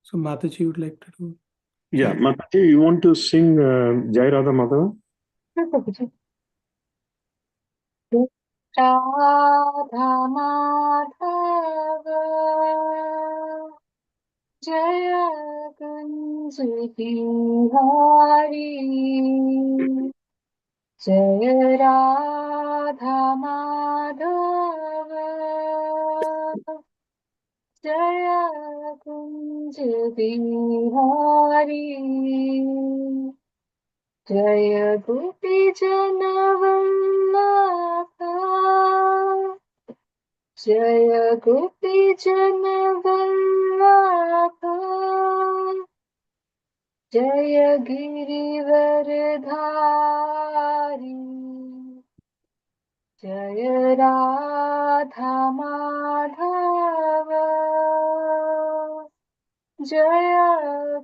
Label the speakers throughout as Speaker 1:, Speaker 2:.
Speaker 1: So Mataji would like to do.
Speaker 2: Yeah, Mataji, you want to sing Jai Radha Madhava?
Speaker 3: Radha Madhava Jaya Kunj Bihari Jaya Radha Madhava Jaya Kunj Bihari Jaya Gopi Janavallabha Jaya Gopi Janavallabha Jaya Girivaradhari Jaya Radha Madhava Jaya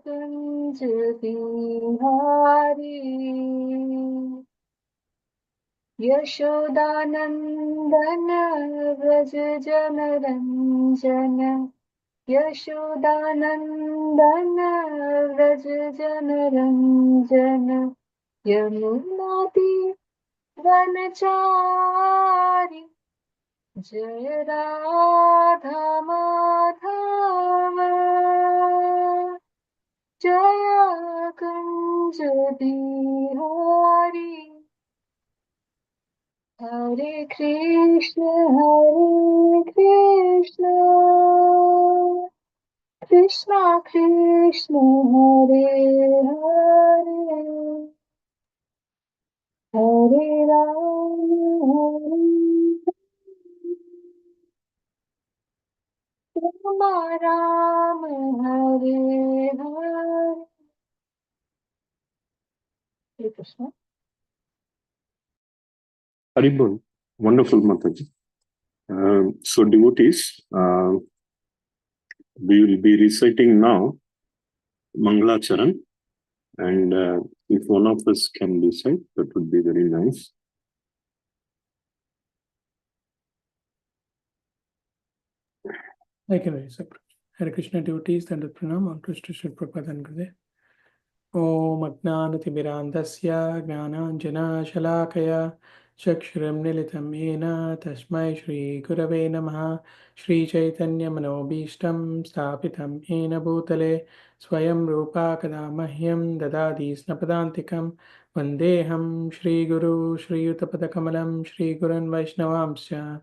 Speaker 3: Kunj Bihari Yashodanandana Vraj Janaranjana Yashodanandana Vraj Janaranjana Yamunati Vanachari Jaya Radha Madhava Jaya Kunj Bihari Hare Krishna Krishna Krishna Hare Hare Hare Rama Rama Hare Hare Hare Krishna.
Speaker 2: Haribol. Wonderful, Mataji. So, devotees, we will be reciting now Mangalacharan, and if one of us can recite, that would be very nice.
Speaker 1: I can recite. Hare Krishna devotees, and pranam on Krishna Sri Prabhupada and Gurudev. Om Ajnanatimirandasya Jnananjana Shalakaya Chakshuram Nilitam Yena Tasmai Shri Gurave Namaha Shri Chaitanya Manobhishtam Sthapitam Yena Bhutale Swayam Rupa Kada Mahyam Dadadi Snapadantikam Vandeham Shri Guru Shri Utapatakamalam Shri Gurun Vaishnavamsya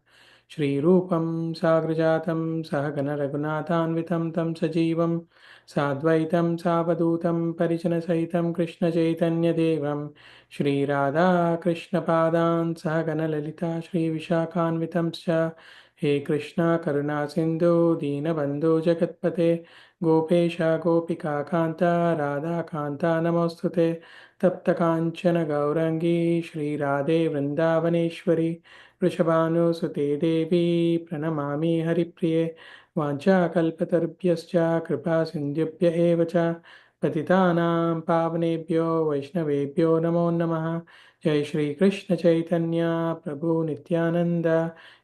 Speaker 1: Shri Rupam Sagrajatam Sahagana Raghunathanvitam Tam Sajivam Sadvaitam Savadutam Parijanasahitam Krishna Chaitanya Devam Shri Radha Krishna Padan Sahagana Lalita Shri Vishakhanvitam Scha He Krishna Karuna Sindhu Deenabandhu Jagatpate Gopesha Gopika Kanta Radha Kanta Namostute Tapta Kanchana Gaurangi Shri Radhe Vrindavaneshwari Vrishabhanu Sute Devi Pranamami Haripriye वाञ्छाकल्पतरुभ्यश्च कृपा सिन्धुभ्य एव च पतितानां पावनेभ्यो वैष्णवेभ्यो नमो नमः जय श्री कृष्ण चैतन्य प्रभु नित्यानंद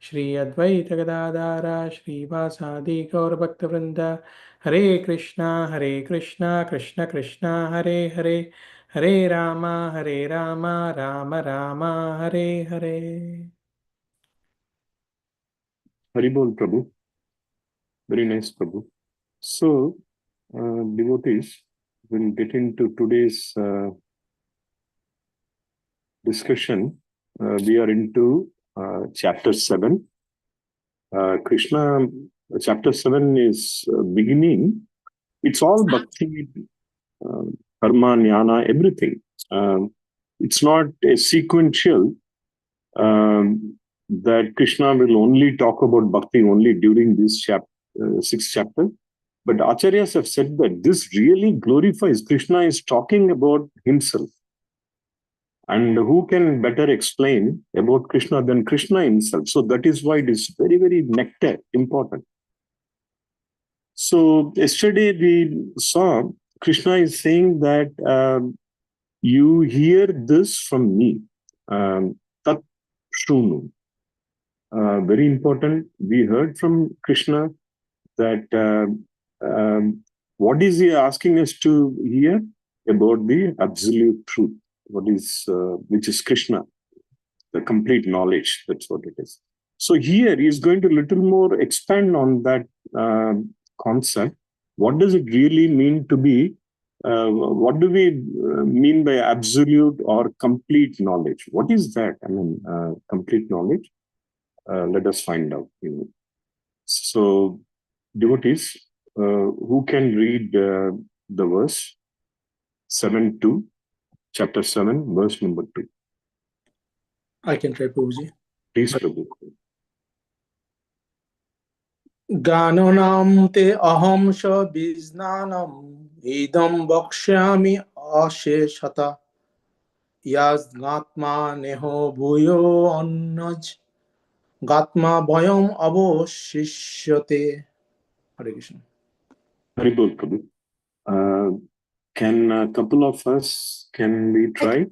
Speaker 1: श्री अद्वैत गदाधर श्रीवासादि गौरभक्तवृंद हरे Krishna Krishna Krishna Hare Hare Hare Ram Ram Ram Hare Hare.
Speaker 2: Haribol, Prabhu. Very nice, Prabhu. So, devotees, we'll get into today's discussion. We are into chapter 7. Krishna, chapter 7 is beginning. It's all bhakti, karma, jnana, everything. It's not a sequential that Krishna will only talk about bhakti only during this sixth chapter. But Acharyas have said that this really glorifies. Krishna is talking about himself. And who can better explain about Krishna than Krishna himself? So that is why it is very, very nectar, important. So yesterday we saw Krishna is saying that you hear this from me. Tat Shrunu. Very important. We heard from Krishna that What is he asking us to hear? About the absolute truth. What is, which is Krishna, the complete knowledge. That's what it is. So here he is going to little more expand on that concept. What does it really mean to be? What do we mean by absolute or complete knowledge? What is that? I mean, complete knowledge. Let us find out. So, devotees, who can read the verse 7:2, chapter 7, verse number 2?
Speaker 1: I can try, Prabhuji.
Speaker 2: Please, Prabhu.
Speaker 1: ज्ञाननां ते अहं स विज्ञानम् इदं वक्ष्यामि अशेषतः यज्ञात्मानेहो भूयो अन्नज् गात्मा भयम् अवशिष्यते. Hare Krishna.
Speaker 2: Very good, Prabhu. Can a couple of us, can we try?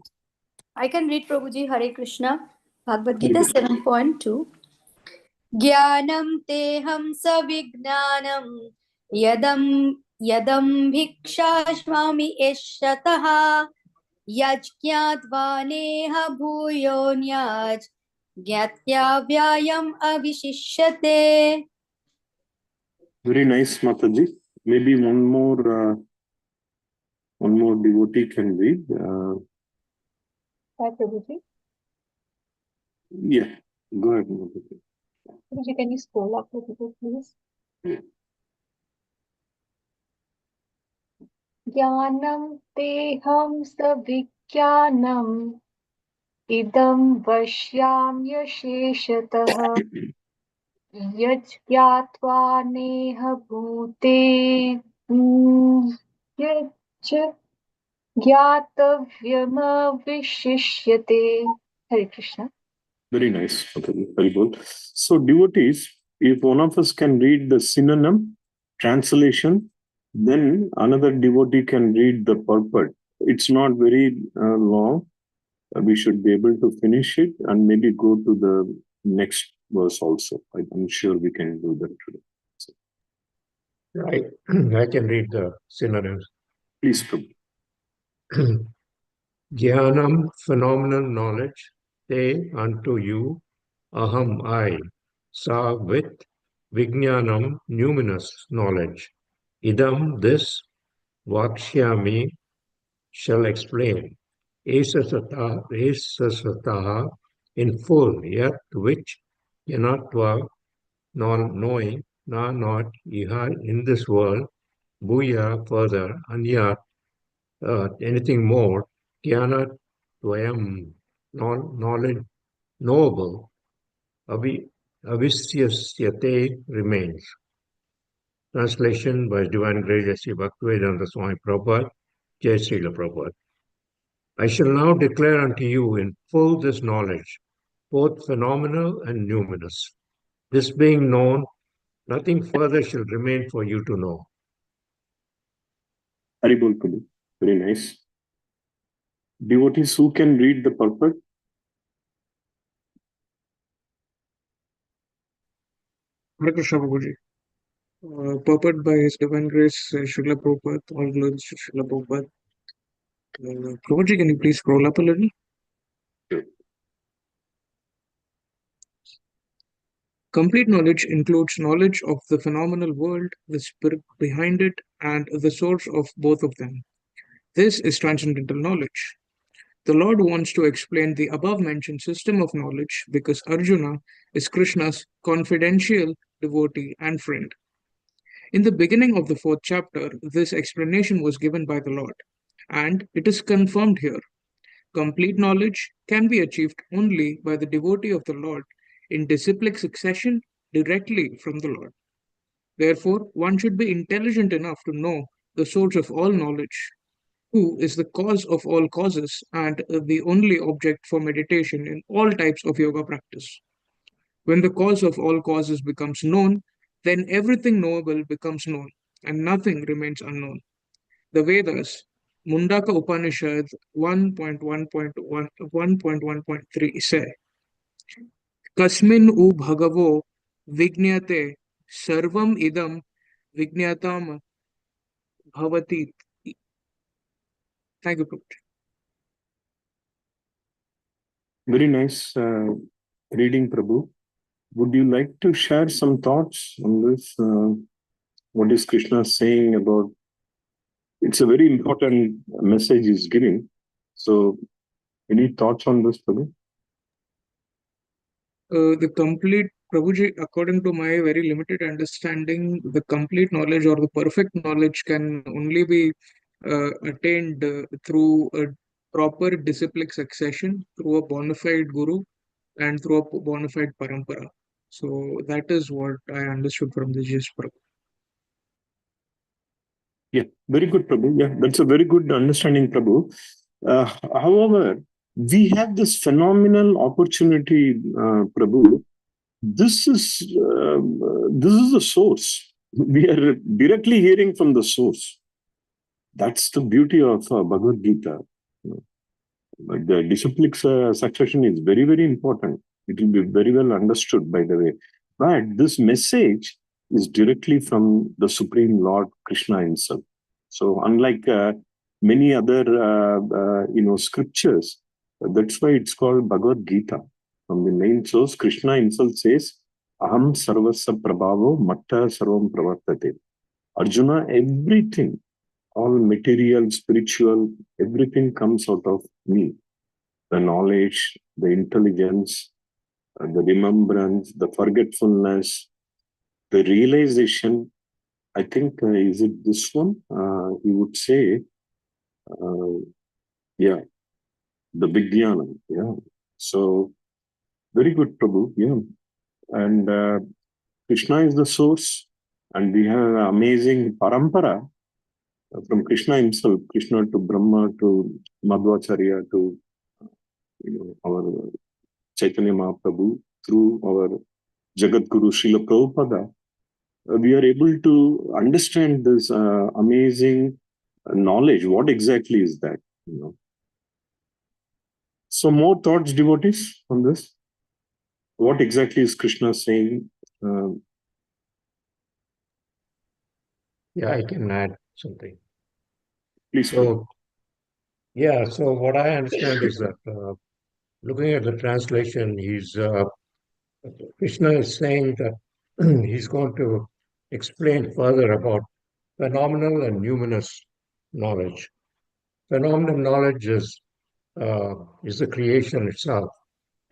Speaker 4: I can read Prabhuji. Hare Krishna. Bhagavad
Speaker 2: Hare
Speaker 4: Gita
Speaker 2: Krishna.
Speaker 4: 7.2. Jnanam teham savignanam yadam bhikshashvami eshatah yajñatva neha bhuyo nyaj gyatya vyayam avishishyate.
Speaker 2: Very nice, Mataji. Maybe one more devotee can read.
Speaker 3: Hi, Prabhuji.
Speaker 2: Yeah, go ahead, Mataji.
Speaker 3: Prabhuji, can you scroll up a little, please?
Speaker 2: Yeah.
Speaker 3: Jnanam teham savignanam idam vashyamyasheshatah yajñatva neha bhute yaj ज्ञातव्यमविशिष्यते. Hare Krishna.
Speaker 2: Very nice, Mataji. Very good. So, devotees, if one of us can read the synonym translation, then another devotee can read the purport. It's not very long. We should be able to finish it and maybe go to the next verse also. I'm sure we can do that today. So,
Speaker 5: Right. I can read the synonyms.
Speaker 2: please, Prabhu.
Speaker 5: Jnanam, phenomenal knowledge, te, unto you, aham, I, sa, with, vijnanam, numinous knowledge, idam, this, vakshyami, shall explain, esasataha, in full, yet which, yanatva, knowing, not, iha, in this world, bhuya, further, anyat, anything more, jnana dvayam, knowledge, knowable, avisyasyate remains. Translation by His Divine Grace Sri Bhaktivedanta Swami Prabhupada, Jai Srila Prabhupada. I shall now declare unto you in full this knowledge, both phenomenal and numinous. This being known, nothing further shall remain for you to know.
Speaker 2: Haribol Prabhu. Very nice. Devotees who can read the purport?
Speaker 6: Hare Krishna Prabhuji. Purport by His Divine Grace Srila Prabhupada, all glories to Srila Prabhupada. Prabhuji, can you please scroll up a little? Complete knowledge includes knowledge of the phenomenal world, the spirit behind it, and the source of both of them. This is transcendental knowledge. The Lord wants to explain the above-mentioned system of knowledge because Arjuna is Krishna's confidential devotee and friend. In the beginning of the 4th chapter, this explanation was given by the Lord, and it is confirmed here. Complete knowledge can be achieved only by the devotee of the Lord in disciplic succession directly from the Lord. Therefore, one should be intelligent enough to know the source of all knowledge, who is the cause of all causes and the only object for meditation in all types of yoga practice. When the cause of all causes becomes known, then everything knowable becomes known, and nothing remains unknown. The Vedas, Mundaka Upanishad 1.1.1.3 say, Kasmin u bhagavo vignyate sarvam idam vignatam Bhavati. Thank you, Prabhuji.
Speaker 2: Very nice reading, Prabhu. Would you like to share some thoughts on this? What is Krishna saying about? It's a very important message he's giving. So, any thoughts on this, Prabhu?
Speaker 6: The complete, Prabhuji, according to my very limited understanding, the complete knowledge or the perfect knowledge can only be attained through a proper disciplic succession, through a bona fide guru, and through a bona fide parampara. So that is what I understood from the gist, Prabhu.
Speaker 2: Yeah, very good, Prabhu. Yeah, that's a very good understanding, Prabhu. However, we have this phenomenal opportunity, Prabhu. This is the source. We are directly hearing from the source. That's the beauty of Bhagavad Gita. But the disciplic succession is very, very important. It will be very well understood, by the way. But this message is directly from the Supreme Lord Krishna himself. So, unlike many other scriptures, that's why it's called Bhagavad Gita. From the main source, Krishna himself says, "Aham sarvasya prabhavo matta sarvam pravartate." Arjuna, everything, all material, spiritual, everything comes out of me. The knowledge, the intelligence, the remembrance, the forgetfulness, the realization. I think, is it this one? He would say, yeah, the Vijnanam. Yeah. So, very good, Prabhu. Yeah. And Krishna is the source, and we have an amazing parampara from Krishna himself, Krishna to Brahma to Madhvacharya to our Chaitanya Mahaprabhu, through our Jagat Guru Srila Prabhupada. We are able to understand this amazing knowledge. What exactly is that? So, more thoughts, devotees, on this? What exactly is Krishna saying?
Speaker 5: Yeah, I can add something.
Speaker 2: Please.
Speaker 5: So, yeah, so what I understand is that looking at the translation, Krishna is saying that he's going to explain further about phenomenal and numinous knowledge. Phenomenal knowledge is the creation itself,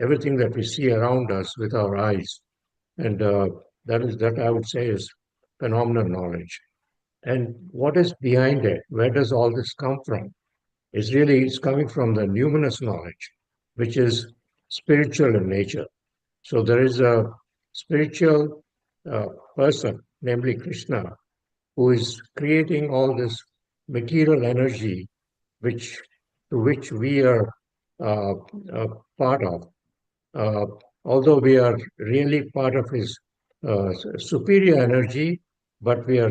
Speaker 5: everything that we see around us with our eyes, and that I would say is phenomenal knowledge. And what is behind it? Where does all this come from? It's coming from the numinous knowledge, which is spiritual in nature. So there is a spiritual person, namely Krishna, who is creating all this material energy, which to which we are uh, part of. Uh, Although we are really part of his superior energy, but we are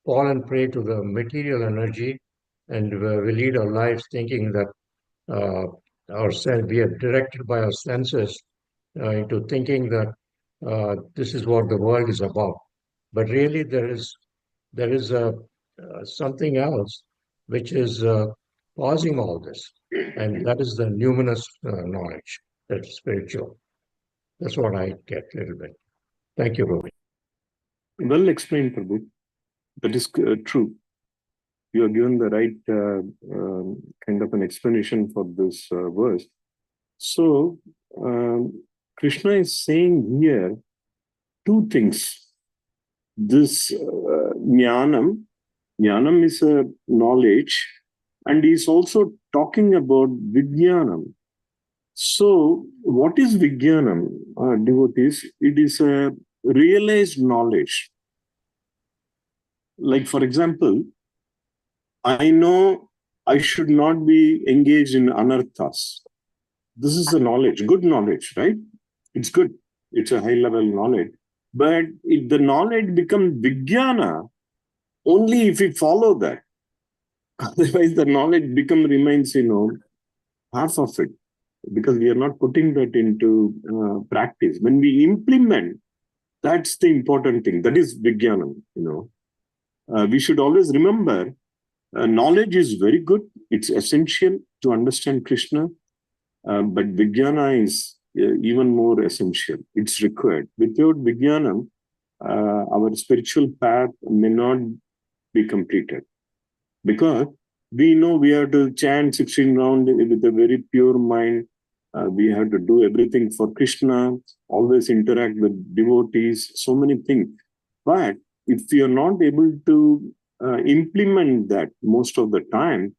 Speaker 5: fallen prey to the material energy, and we lead our lives thinking that uh, we are directed by our senses into thinking that this is what the world is about. But really, there is something else which is causing all this, and that is the numinous knowledge, that's spiritual. That's what I get a little bit. Thank you, Rohit.
Speaker 2: Well explained, Prabhu. That is true. You have given the right kind of an explanation for this verse. So, Krishna is saying here two things. This jnanam is a knowledge, and he's also talking about vijnanam. So, what is vijnanam, devotees? It is a realized knowledge. Like, for example, I know I should not be engaged in anarthas. This is the knowledge, good knowledge, right? It's good. It's a high level knowledge. But if the knowledge becomes vijnana, only if we follow that. Otherwise, the knowledge remains, half of it, because we are not putting that into practice. When we implement, that's the important thing. That is vijnanam, we should always remember knowledge is very good. It's essential to understand Krishna, but Vijnana is even more essential. It's required. Without Vijnana, our spiritual path may not be completed. Because we know we have to chant 16 rounds with a very pure mind. We have to do everything for Krishna, always interact with devotees, so many things. But if we are not able to implement that most of the time,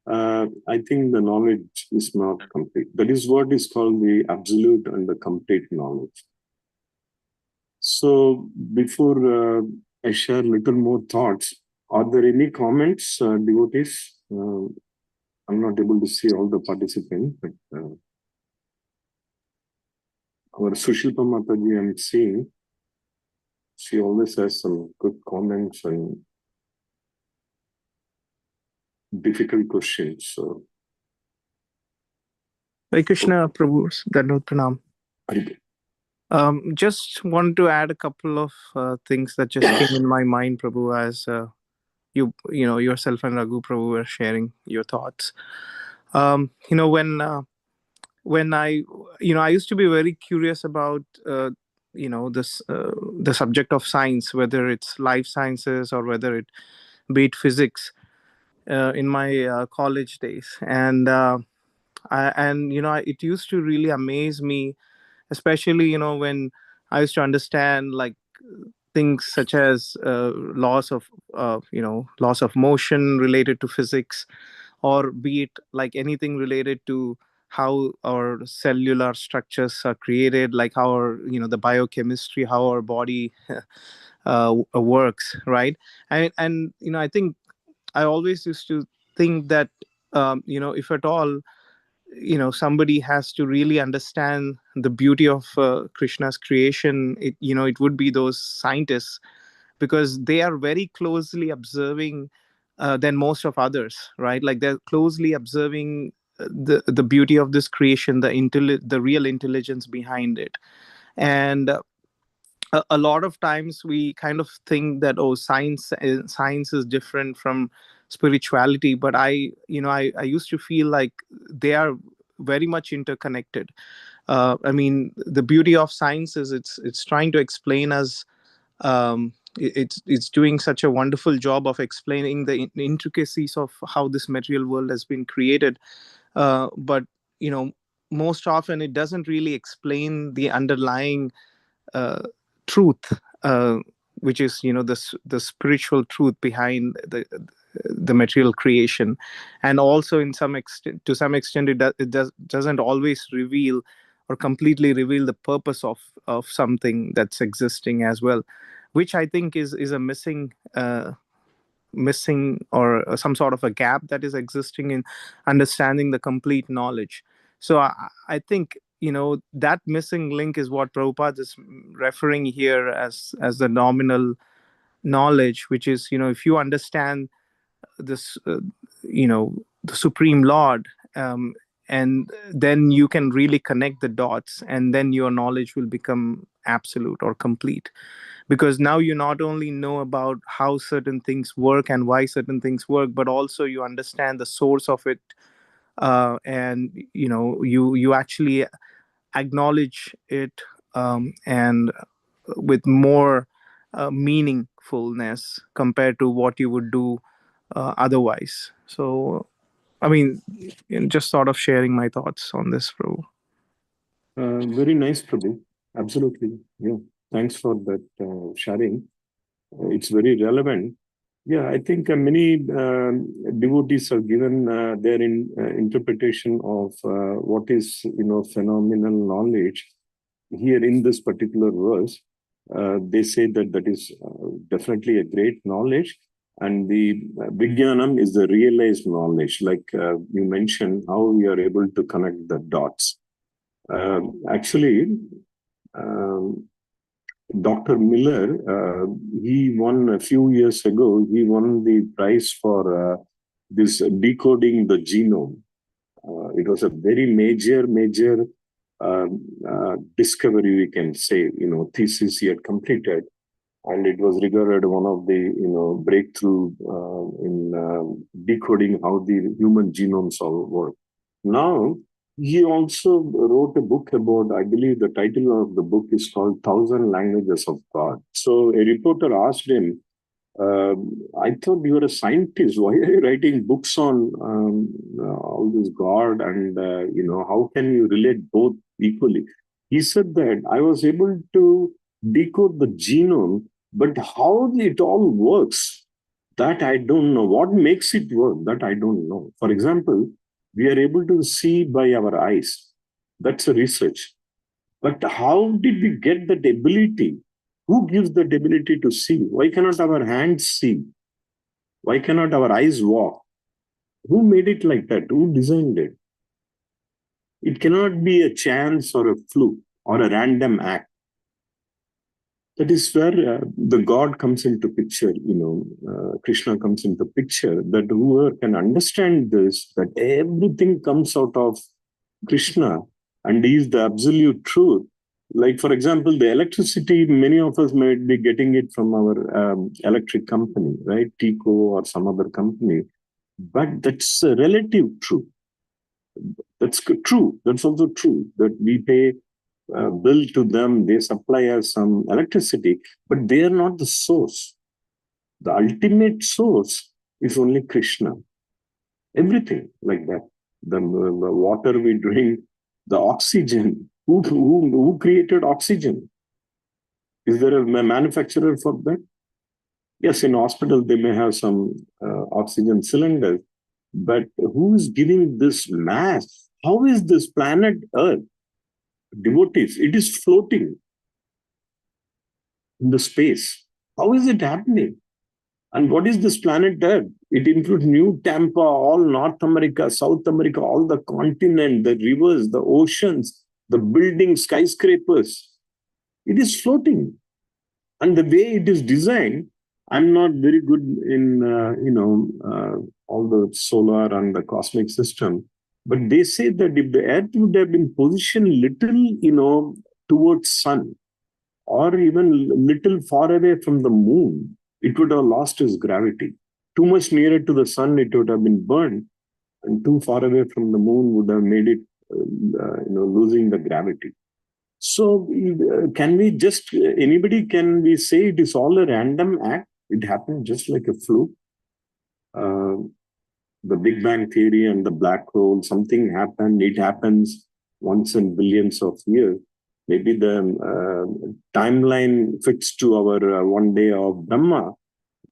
Speaker 2: I think the knowledge is not complete. That is what is called the absolute and the complete knowledge. So before I share little more thoughts, are there any comments, devotees? I'm not able to see all the participants, but our Sushilpa Mataji, I'm seeing, she always has some good comments and difficult questions. So,
Speaker 1: Hare Krishna, Prabhu, Dandavat Pranam. Just want to add a couple of things that just came in my mind, Prabhu, as you know, yourself and Raghu Prabhu were sharing your thoughts. You know, when I used to be very curious about this the subject of science, whether it's life sciences or whether it be it physics, in my college days, and it used to really amaze me, especially when I used to understand like things such as laws of motion related to physics, or be it like anything related to how our cellular structures are created, like how our the biochemistry, how our body works, right? And I think I always used to think that if at all somebody has to really understand the beauty of Krishna's creation, it would be those scientists, because they are very closely observing than most of others, right? Like they're closely observing the beauty of this creation, the real intelligence behind it. And a lot of times we kind of think that, oh, science is different from spirituality, but I used to feel like they are very much interconnected. I mean, the beauty of science is it's trying to explain us. It's doing such a wonderful job of explaining the intricacies of how this material world has been created, but most often it doesn't really explain the underlying uh, truth, which is the spiritual truth behind the material creation. And also to some extent doesn't always reveal or completely reveal the purpose of something that's existing as well, which I think is a missing or some sort of a gap that is existing in understanding the complete knowledge. So I think that missing link is what Prabhupada is referring here as the nominal knowledge, which is if you understand this the Supreme Lord, and then you can really connect the dots, and then your knowledge will become absolute or complete, because now you not only know about how certain things work and why certain things work, but also you understand the source of it, and you actually acknowledge it, and with more meaningfulness compared to what you would do otherwise. So I mean, just sort of sharing my thoughts on this, bro.
Speaker 2: very nice, Prabhu. Absolutely. Yeah. Thanks for that sharing. It's very relevant. Yeah, I think many devotees have given their interpretation of what is, phenomenal knowledge here in this particular verse. They say that is definitely a great knowledge, and the Vijnanam is the realized knowledge, like you mentioned, how we are able to connect the dots. Actually, Dr. Miller, he won a few years ago, he won the prize for this decoding the genome. It was a very major discovery, we can say, thesis he had completed. and it was regarded one of the breakthrough in decoding how the human genomes all work. Now he also wrote a book about, I believe the title of the book is called Thousand Languages of God. So a reporter asked him, I thought you were a scientist. Why are you writing books on all this God, and how can you relate both equally? He said that I was able to decode the genome, but how it all works, that I don't know. What makes it work, that I don't know. For example, we are able to see by our eyes. That's a research. But how did we get that ability? Who gives that ability to see? Why cannot our hands see? Why cannot our eyes walk? Who made it like that? Who designed it? It cannot be a chance or a fluke or a random act. That is where the God comes into picture, Krishna comes into picture, that whoever can understand this, that everything comes out of Krishna and is the absolute truth. Like, for example, the electricity, many of us might be getting it from our electric company, right? TECO or some other company. But that's a relative truth. That's true. That's also true that we pay bill to them, they supply us some electricity, but they are not the source. The ultimate source is only Krishna. Everything like that. The water we drink, the oxygen. Who created oxygen? Is there a manufacturer for that? Yes, in hospital they may have some oxygen cylinders, but who is giving this mass? How is this planet Earth? Devotees, it is floating in the space. How is it happening? And what is this planet Earth? It includes New Tampa, all North America, South America, all the continent, the rivers, the oceans, the buildings, skyscrapers. It is floating. And the way it is designed, I'm not very good in, all the solar and the cosmic system. But they say that if the Earth would have been positioned little, towards sun, or even little far away from the moon, it would have lost its gravity. Too much nearer to the sun, it would have been burned, and too far away from the moon would have made it, losing the gravity. So, can we just, can we say it is all a random act? It happened just like a fluke. The Big Bang Theory and the black hole, something happened, it happens once in billions of years. Maybe the timeline fits to our one day of Brahma,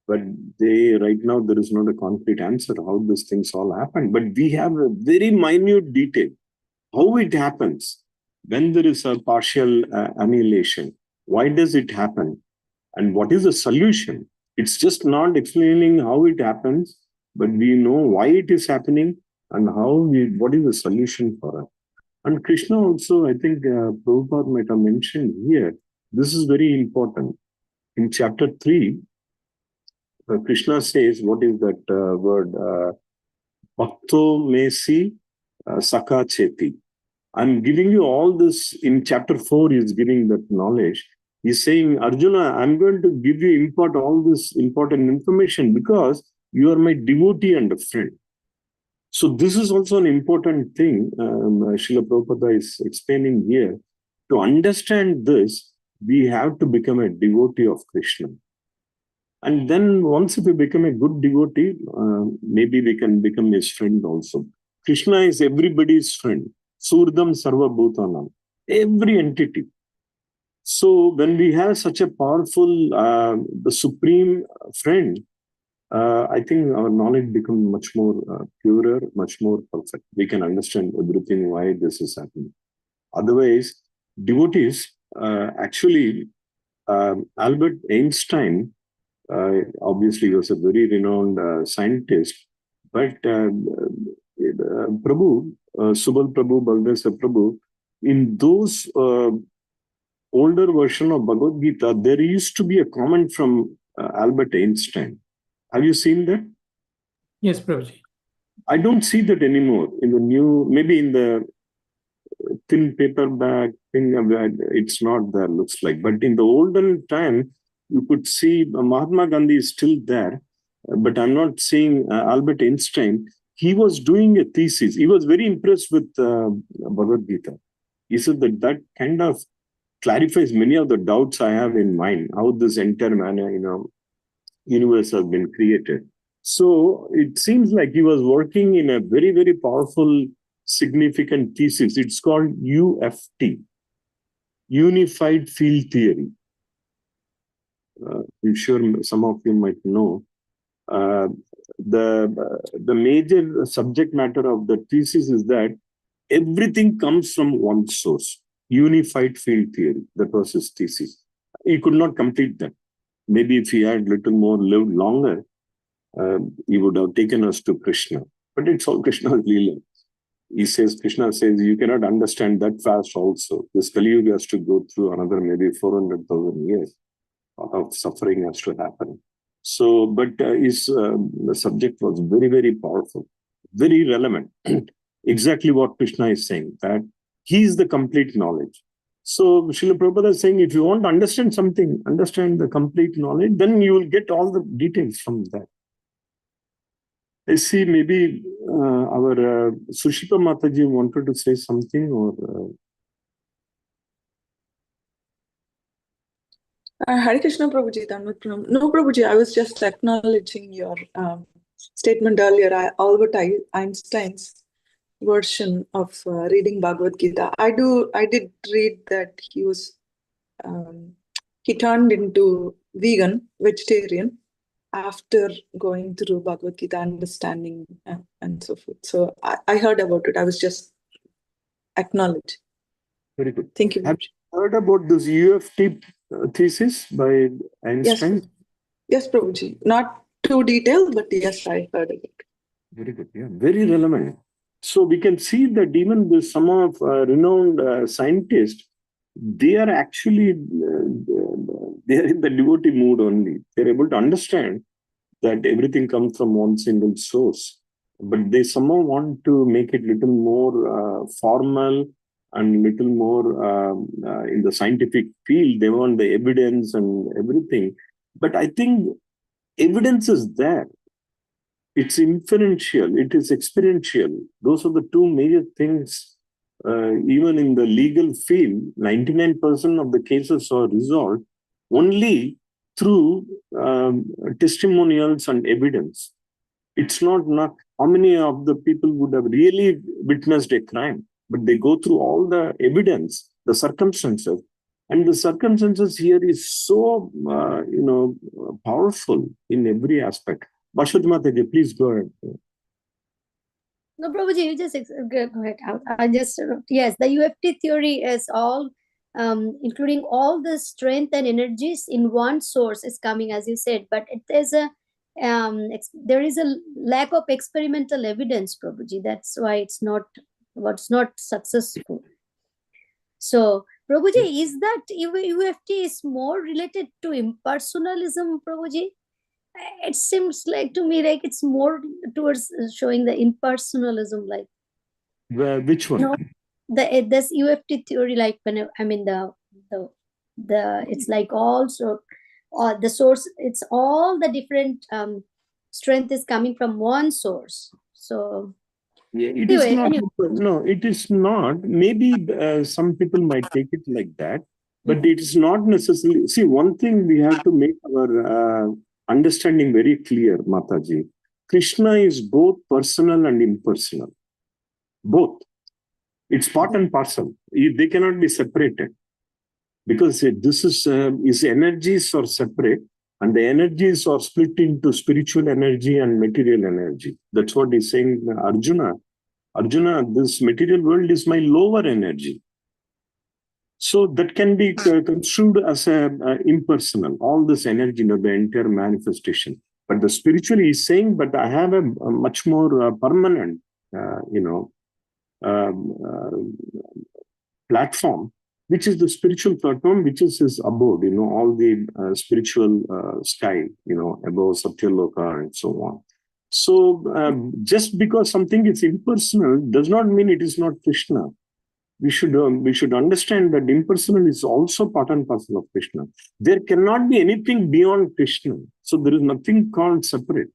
Speaker 2: but right now there is not a concrete answer how these things all happen. But we have a very minute detail how it happens when there is a partial annihilation. Why does it happen? And what is the solution? It's just not explaining how it happens, but we know why it is happening and what is the solution for it. And Krishna also, I think Prabhupada might have mentioned here, this is very important. In chapter 3, Krishna says, what is that word? Bhakto mesi saka cheti. I'm giving you all this. In chapter 4, he's giving that knowledge. He's saying, Arjuna, I'm going to give you all this important information because you are my devotee and a friend. So this is also an important thing Srila Prabhupada is explaining here. To understand this, we have to become a devotee of Krishna. And then once if we become a good devotee, maybe we can become his friend also. Krishna is everybody's friend. Surdam Sarva Bhutanam. Every entity. So when we have such a powerful, the supreme friend, I think our knowledge becomes much more purer, much more perfect. We can understand everything, why this is happening. Otherwise, devotees, actually, Albert Einstein, obviously he was a very renowned scientist, but Prabhu, Subal Prabhu, Baldesa Prabhu, in those older version of Bhagavad Gita, there used to be a comment from Albert Einstein. Have you seen that?
Speaker 7: Yes, Prabhuji.
Speaker 2: I don't see that anymore in the new, maybe in the thin paperback thing, it's not there, looks like. But in the olden time, you could see Mahatma Gandhi is still there, but I'm not seeing Albert Einstein. He was doing a thesis. He was very impressed with Bhagavad Gita. He said that kind of clarifies many of the doubts I have in mind, how this entire universe has been created. So it seems like he was working in a very, very powerful, significant thesis. It's called UFT, Unified Field Theory. I'm sure some of you might know. The major subject matter of the thesis is that everything comes from one source, unified field theory. That was his thesis. He could not complete that. Maybe if he had little more lived longer, he would have taken us to Krishna. But it's all Krishna's Leela. Krishna says, you cannot understand that fast also. This Kali Yuga has to go through another maybe 400,000 years. A lot of suffering has to happen. So, but his the subject was very, very powerful, very relevant. Exactly what Krishna is saying, that he is the complete knowledge. So, Srila Prabhupada is saying, if you want to understand something, understand the complete knowledge, then you will get all the details from that. I see maybe our Sushipa Mataji wanted to say something, or...
Speaker 8: Hare Krishna Prabhuji, no Prabhuji, I was just acknowledging your statement earlier, Albert Einstein's version of reading Bhagavad Gita. I did read that he turned into vegetarian, after going through Bhagavad Gita, understanding and so forth. So I heard about it. I was just acknowledged.
Speaker 2: Very good.
Speaker 8: Thank you.
Speaker 2: Have you heard about this UFT thesis by Einstein?
Speaker 8: Yes, Prabhuji. Not too detailed, but yes, I heard of it.
Speaker 2: Very good. Yeah, very relevant. So we can see that even the some of renowned scientists, they are actually they are in the devotee mood only. They're able to understand that everything comes from one single source, but they somehow want to make it little more formal and little more in the scientific field. They want the evidence and everything. But I think evidence is there. It's inferential, it is experiential. Those are the two major things. Even in the legal field, 99% of the cases are resolved only through testimonials and evidence. It's not how many of the people would have really witnessed a crime, but they go through all the evidence, the circumstances. And the circumstances here is so, powerful in every aspect. Bashwati Mataji, please go ahead.
Speaker 4: No, Prabhuji, you just go ahead. I just, yes, the UFT theory is all, including all the strength and energies in one source is coming, as you said, but there is a lack of experimental evidence, Prabhuji. That's why it's not successful. So, Prabhuji, is that UFT is more related to impersonalism, Prabhuji? It seems like to me like it's more towards showing the impersonalism, like
Speaker 2: which one?
Speaker 4: This UFT theory, like when I mean the it's like also the source. It's all the different strength is coming from one source. So
Speaker 2: yeah, it is not. No, it is not. Maybe some people might take it like that, but it is not necessarily. See, one thing we have to make our understanding very clear, Mataji. Krishna is both personal and impersonal. Both. It's part and parcel. They cannot be separated. Because this is his energies are separate, and the energies are split into spiritual energy and material energy. That's what he's saying, Arjuna. Arjuna, this material world is my lower energy. So that can be construed as impersonal, all this energy, the entire manifestation. But the spiritual is saying, but I have a much more permanent, platform, which is the spiritual platform, which is his abode, all the spiritual sky, above Satyaloka and so on. So just because something is impersonal does not mean it is not Krishna. we should understand that impersonal is also part and parcel of Krishna. There cannot be anything beyond Krishna. So there is nothing called separate.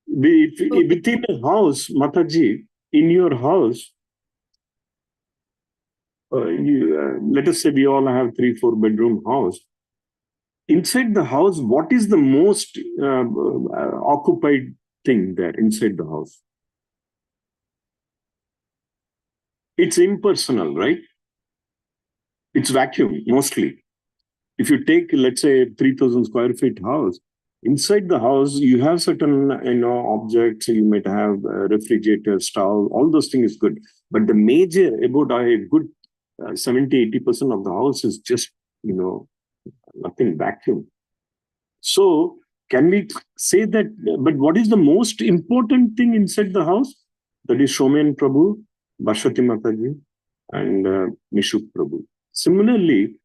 Speaker 2: Within a house, Mataji, in your house, let us say we all have 3-4 bedroom house. Inside the house, what is the most occupied thing there inside the house? It's impersonal, right? It's vacuum, mostly. If you take, let's say, 3,000 square feet house, inside the house, you have certain, objects. You might have a refrigerator, stove, all those things is good. But the major, about a good 70-80% of the house is just, nothing, vacuum. So can we say that, but what is the most important thing inside the house? That is Shomen Prabhu, Bashwati Mataji, and Mishuk Prabhu. Similarly,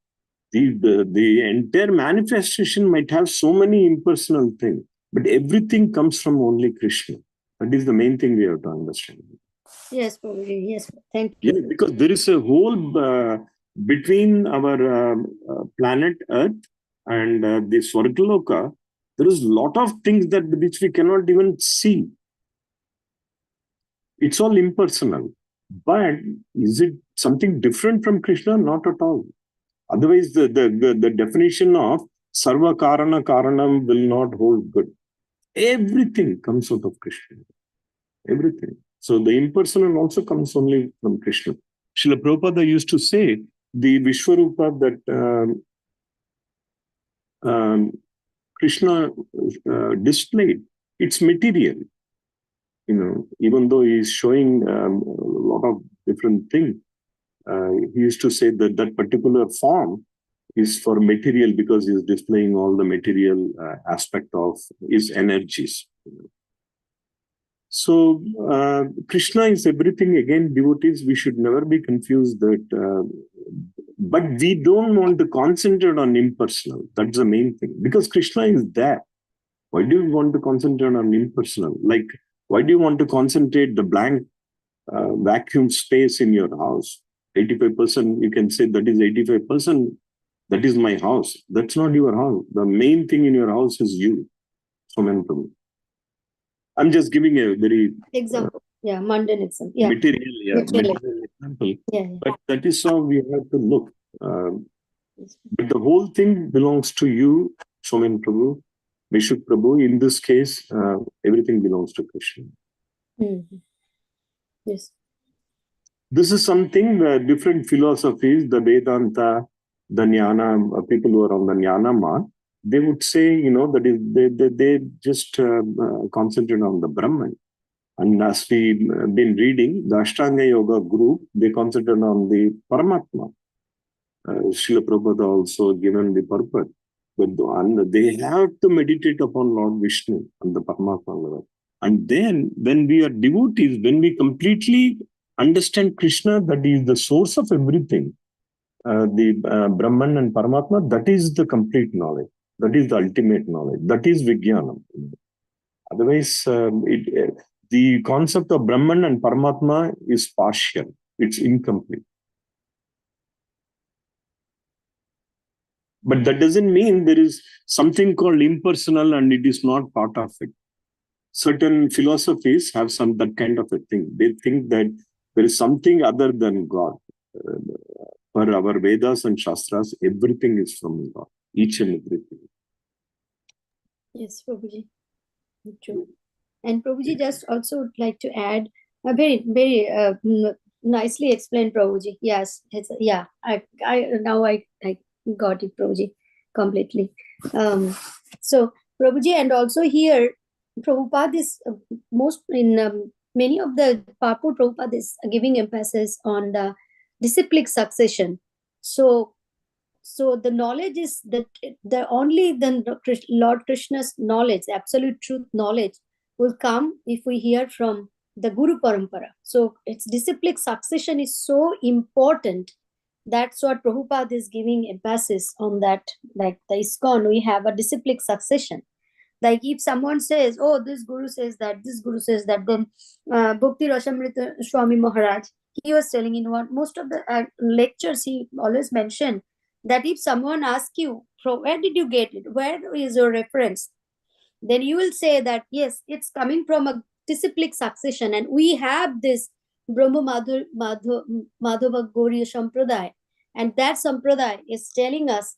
Speaker 2: the entire manifestation might have so many impersonal things, but everything comes from only Krishna. That is the main thing we have to understand.
Speaker 4: Yes, Prabhuji. Yes, thank you.
Speaker 2: Yeah, because there is a hole between our planet Earth and the Swargaloka. There is a lot of things which we cannot even see. It's all impersonal. But is it something different from Krishna? Not at all. Otherwise, the definition of Sarva Karana Karanam will not hold good. Everything comes out of Krishna. Everything. So the impersonal also comes only from Krishna. Srila Prabhupada used to say, the Vishwarupa that Krishna displayed, it's material. Even though he's showing a lot of different things, he used to say that that particular form is for material because he's displaying all the material aspect of his energies. So Krishna is everything. Again, devotees, we should never be confused that, but we don't want to concentrate on impersonal. That's the main thing. Because Krishna is there. Why do you want to concentrate on impersonal? Like, why do you want to concentrate the blank vacuum space in your house? 85%, you can say that is 85%. That is my house. That's not your house. The main thing in your house is you. I'm just giving a very
Speaker 4: example. Mundane example.
Speaker 2: Material example. But that is how we have to look. But the whole thing belongs to you, Somen Prabhu, Mishuk Prabhu. In this case, everything belongs to Krishna.
Speaker 4: Mm-hmm. Yes.
Speaker 2: This is something different philosophies, the Vedanta, the Jnana, people who are on the Jnana mark, they would say, that is, they just concentrate on the Brahman. And as we've been reading, the Ashtanga Yoga group, they concentrate on the Paramatma. Srila Prabhupada also given the purpose. But they have to meditate upon Lord Vishnu and the Paramatma level. And then when we are devotees, when we completely understand Krishna, that is the source of everything, the Brahman and Paramatma, that is the complete knowledge. That is the ultimate knowledge. That is Vijnanam. Otherwise, the concept of Brahman and Paramatma is partial. It's incomplete. But that doesn't mean there is something called impersonal and it is not part of it. Certain philosophies have that kind of a thing. They think that there is something other than God. For our Vedas and Shastras, everything is from God. Each and everything.
Speaker 4: Yes, Prabhuji. True. And Prabhuji just also would like to add a very, very nicely explained, Prabhuji. Yes, I now I got it, Prabhuji, completely. So Prabhuji, and also here, Prabhupada is most in many of the Purport, Prabhupada is giving emphasis on the disciplic succession. So the knowledge is that only the Lord Krishna's knowledge, absolute truth knowledge, will come if we hear from the Guru Parampara. So its disciplic succession is so important. That's what Prabhupada is giving emphasis on that. Like the ISKCON, we have a disciplic succession. Like if someone says, oh, this Guru says that, this Guru says that, then Bhakti Rasamrita Swami Maharaj, he was telling in most of the lectures, he always mentioned that if someone asks you, from where did you get it? Where is your reference? Then you will say that, yes, it's coming from a disciplic succession. And we have this Brahma Madhava Gauriya Sampradaya. And that Sampradaya is telling us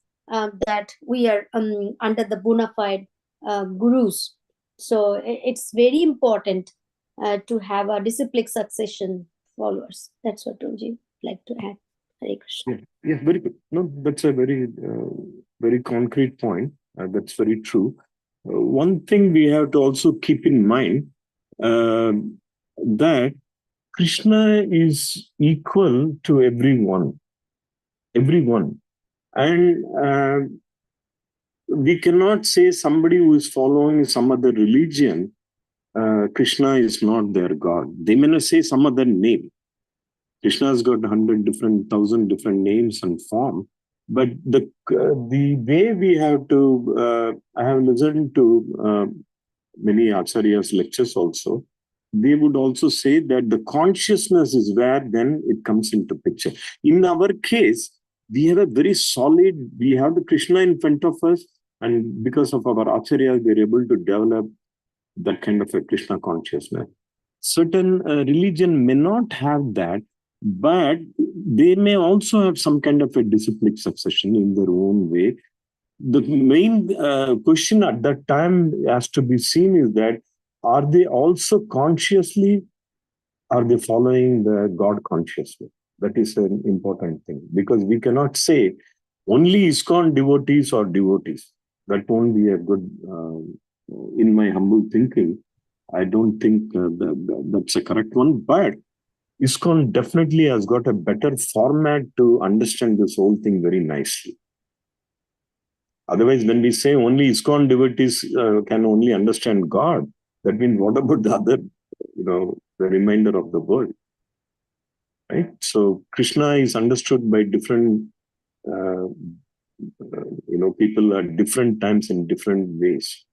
Speaker 4: that we are under the bona fide gurus. So it's very important to have a disciplic succession followers. That's what Prabhuji like to add. Hare Krishna.
Speaker 2: Yeah, very good. No, that's a very concrete point. That's very true. One thing we have to also keep in mind that Krishna is equal to everyone, and we cannot say somebody who is following some other religion, Krishna is not their God. They may not say some other name. Krishna has got 1,000 different names and form, but the way we have to, I have listened to many acharyas lectures also. They would also say that the consciousness is where then it comes into picture. In our case, we have a very solid, we have the Krishna in front of us, and because of our acharyas, we're able to develop that kind of a Krishna consciousness. Certain religion may not have that, but they may also have some kind of a disciplic succession in their own way. The main question at that time has to be seen is that, are they also consciously, are they following the God consciously? That is an important thing, because we cannot say only ISKCON devotees or devotees. That won't be a good, in my humble thinking, I don't think that's a correct one. But ISKCON definitely has got a better format to understand this whole thing very nicely. Otherwise, when we say only ISKCON devotees can only understand God, that means what about the other, the remainder of the world? Right? So Krishna is understood by different, people at different times in different ways.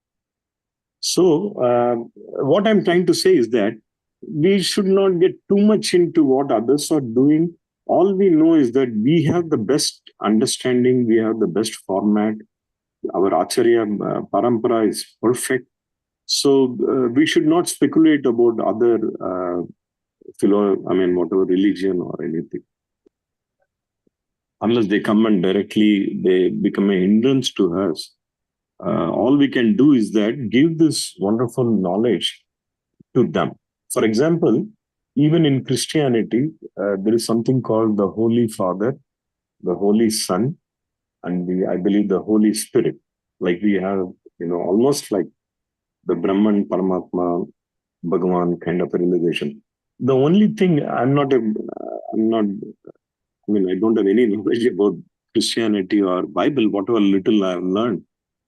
Speaker 2: So what I'm trying to say is that we should not get too much into what others are doing. All we know is that we have the best understanding, we have the best format. Our Acharya Parampara is perfect. So we should not speculate about other, whatever religion or anything. Unless they come and directly, they become a hindrance to us. All we can do is that give this wonderful knowledge to them. For example, even in Christianity, there is something called the Holy Father, the Holy Son, and I believe the Holy Spirit. Like we have, almost like the Brahman, Paramatma, Bhagavan kind of a realization. The only thing I don't have any knowledge about Christianity or Bible, whatever little I have learned,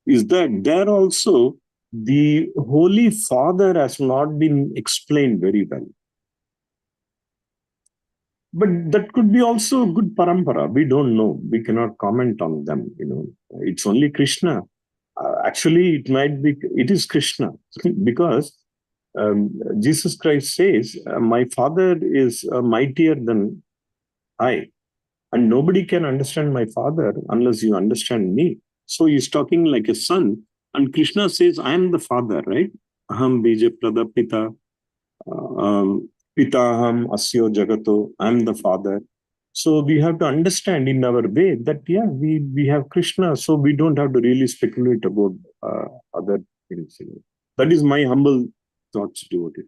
Speaker 2: is that there also the Holy Father has not been explained very well. But that could be also good parampara. We don't know. We cannot comment on them. It's only Krishna. Actually, it is Krishna, because Jesus Christ says, my Father is mightier than I, and nobody can understand my Father unless you understand me. So he's talking like a son, and Krishna says, I am the Father, right? Aham bija prada pita, pitaham asyo jagato, I am the Father. So we have to understand in our way that, we have Krishna, so we don't have to really speculate about other things. That is my humble thoughts toward it.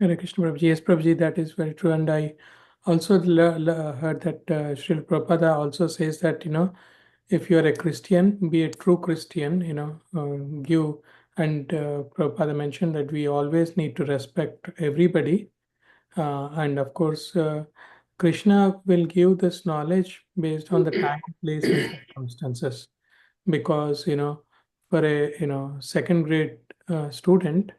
Speaker 7: Hare Krishna, Prabhuji. Yes, Prabhuji, that is very true. And I also heard that Srila Prabhupada also says that, if you are a Christian, be a true Christian, and Prabhupada mentioned that we always need to respect everybody. And of course, Krishna will give this knowledge based on the time, place, and circumstances. Because, for a, second grade student,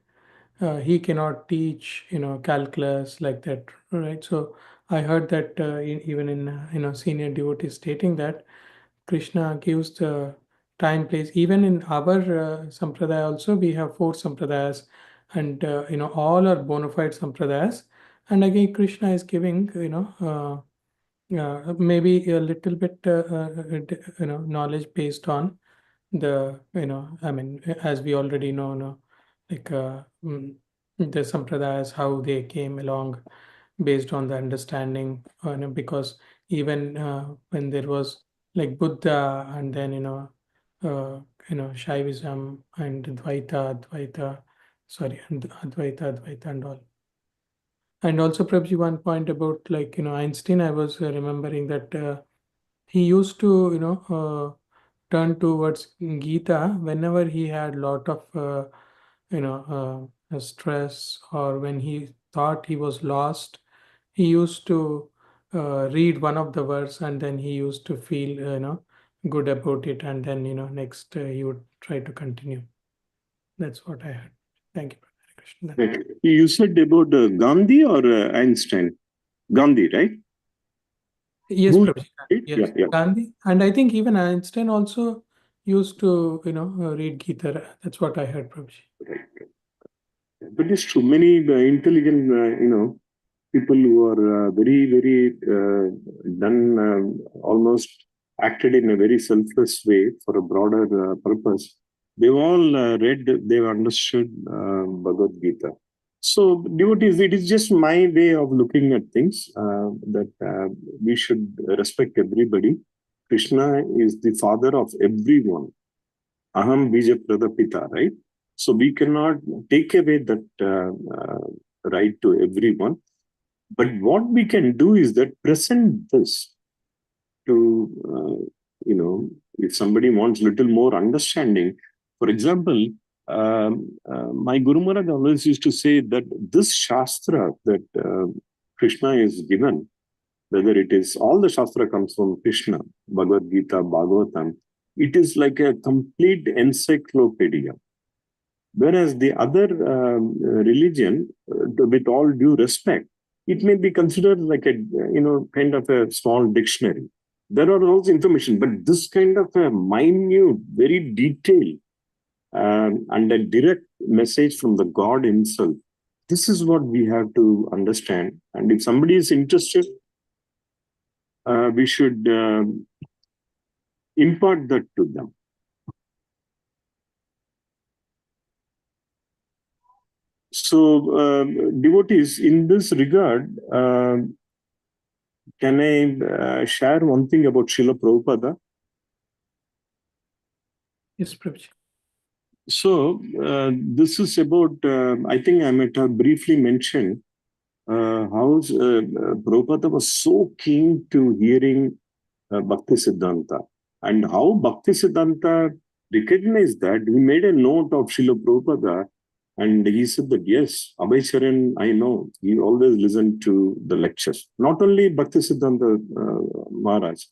Speaker 7: he cannot teach, calculus like that, right? So I heard that even in, senior devotees stating that Krishna gives the time, place. Even in our sampradaya also, we have 4 sampradayas. and all are bona fide sampradayas. And again, Krishna is giving maybe a little bit knowledge based on the I mean, as we already know, like the sampradayas, how they came along based on the understanding, because even when there was like Buddha, and then Shaivism and Advaita, sorry, and Advaita and all. And also, Prabhuji, one point about like Einstein, I was remembering that he used to turn towards Gita whenever he had lot of stress, or when he thought he was lost. He used to read one of the verse, and then he used to feel good about it, and then next he would try to continue. That's what I heard. Thank you, Hare Krishna.
Speaker 2: Right. You said about Gandhi or Einstein? Gandhi, right?
Speaker 7: Yes,
Speaker 2: Who-
Speaker 7: Prabhuji.
Speaker 2: Yeah,
Speaker 7: Yes,
Speaker 2: yeah.
Speaker 7: Gandhi, and I think even Einstein also used to read Gita. That's what I heard, Prabhuji.
Speaker 2: Right. But it's true. Many intelligent, people who are very done, almost acted in a very selfless way for a broader purpose. They've all read, they've understood Bhagavad Gita. So, devotees, it is just my way of looking at things, that we should respect everybody. Krishna is the father of everyone. Aham bija pradapita, right? So we cannot take away that right to everyone. But what we can do is that present this to, if somebody wants little more understanding. For example, my Guru Maharaj always used to say that this Shastra that Krishna is given, whether it is, all the Shastra comes from Krishna, Bhagavad Gita, Bhagavatam, it is like a complete encyclopedia. Whereas the other religion, with all due respect, it may be considered like a, kind of a small dictionary. There are also information, but this kind of a minute, very detailed, and a direct message from the God himself, this is what we have to understand. And if somebody is interested, we should impart that to them. So, devotees, in this regard, can I share one thing about Srila Prabhupada?
Speaker 7: Yes, Prabhuji.
Speaker 2: So, this is about, I think I might have briefly mentioned how Prabhupada was so keen to hearing Bhakti Siddhanta, and how Bhakti Siddhanta recognized that. He made a note of Srila Prabhupada, and he said that, yes, Abhay Charan, I know, he always listened to the lectures. Not only Bhakti Siddhanta Maharaj,